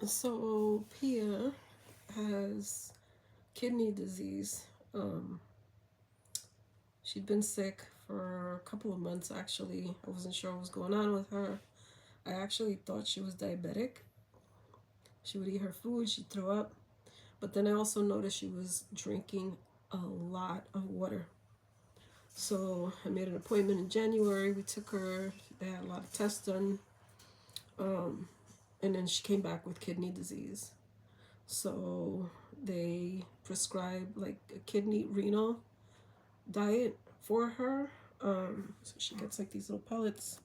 So Pia has kidney disease. She'd been sick for a couple of months actually. I wasn't sure what was going on with her. I actually thought she was diabetic. She would eat her food, she'd throw up. But then I also noticed she was drinking a lot of water. So I made an appointment in January. We took her, they had a lot of tests done. And then she came back with kidney disease. So they prescribed like a kidney renal diet for her. So she gets like these little pellets.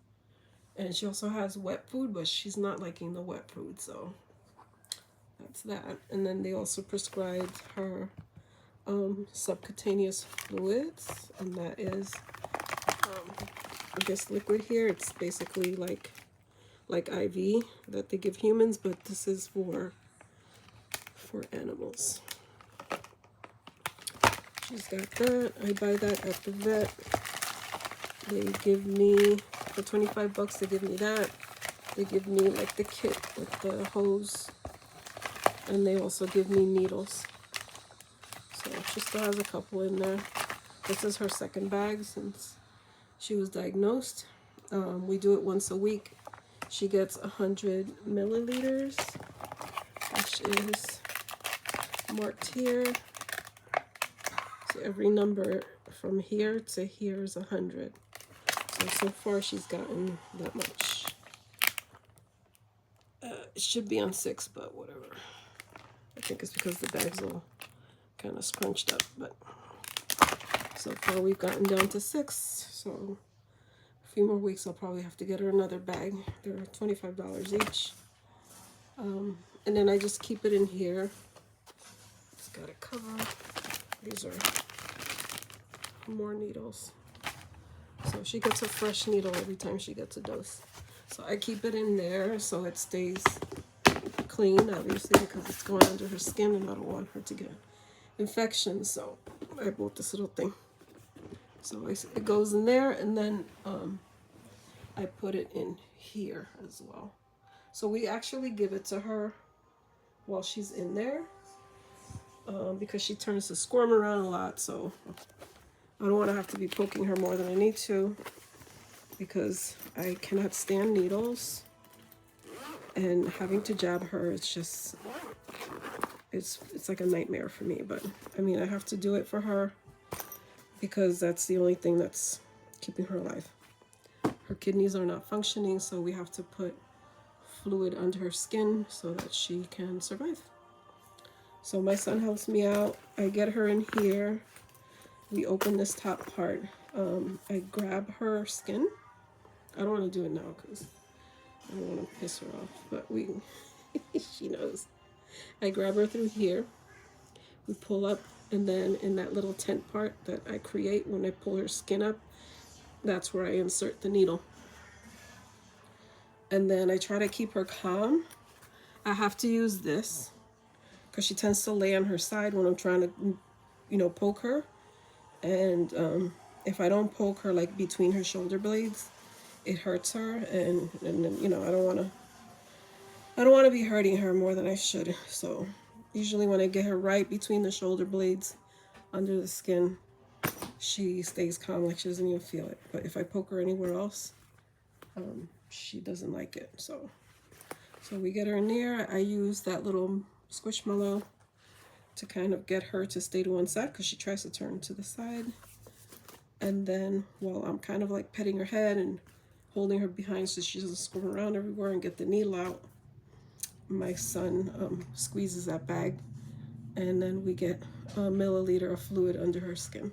And she also has wet food, but she's not liking the wet food. So that's that. And then they also prescribed her subcutaneous fluids. And that is this liquid here. It's basically like IV that they give humans, but this is for animals. She's got that. I buy that at the vet. They give me, for 25 bucks, they give me that. They give me like the kit with the hose. And they also give me needles. So she still has a couple in there. This is her second bag since she was diagnosed. We do it once a week. She gets 100 milliliters, which is marked here. So every number from here to here is 100. So far she's gotten that much. It should be on 6, but whatever. I think it's because the bag's all kind of scrunched up, but so far we've gotten down to 6. So a few more weeks I'll probably have to get her another bag. They're $25 each. And then I just keep it in here. It's got a cover. These are more needles. So she gets a fresh needle every time she gets a dose. So I keep it in there so it stays clean, obviously, because it's going under her skin and I don't want her to get infections. So I bought this little thing. So it goes in there, and then I put it in here as well. So we actually give it to her while she's in there because she tends to squirm around a lot. So I don't want to have to be poking her more than I need to because I cannot stand needles. And having to jab her, it's just, it's like a nightmare for me. But I mean, I have to do it for her because that's the only thing that's keeping her alive. Her kidneys are not functioning, so we have to put fluid under her skin so that she can survive. So my son helps me out. I get her in here. We open this top part. I grab her skin. I don't want to do it now because I don't want to piss her off, but she knows. I grab her through here. We pull up, and then in that little tent part that I create when I pull her skin up, that's where I insert the needle. And then I try to keep her calm. I have to use this because she tends to lay on her side when I'm trying to, poke her. And if I don't poke her like between her shoulder blades, it hurts her, and I don't want to be hurting her more than I should. So usually when I get her right between the shoulder blades under the skin, she stays calm, like she doesn't even feel it. But if I poke her anywhere else, she doesn't like it. So we get her in there. I use that little squishmallow to kind of get her to stay to one side because she tries to turn to the side. And then while I'm kind of like petting her head and holding her behind so she doesn't squirm around everywhere and get the needle out, my son squeezes that bag, and then we get a milliliter of fluid under her skin.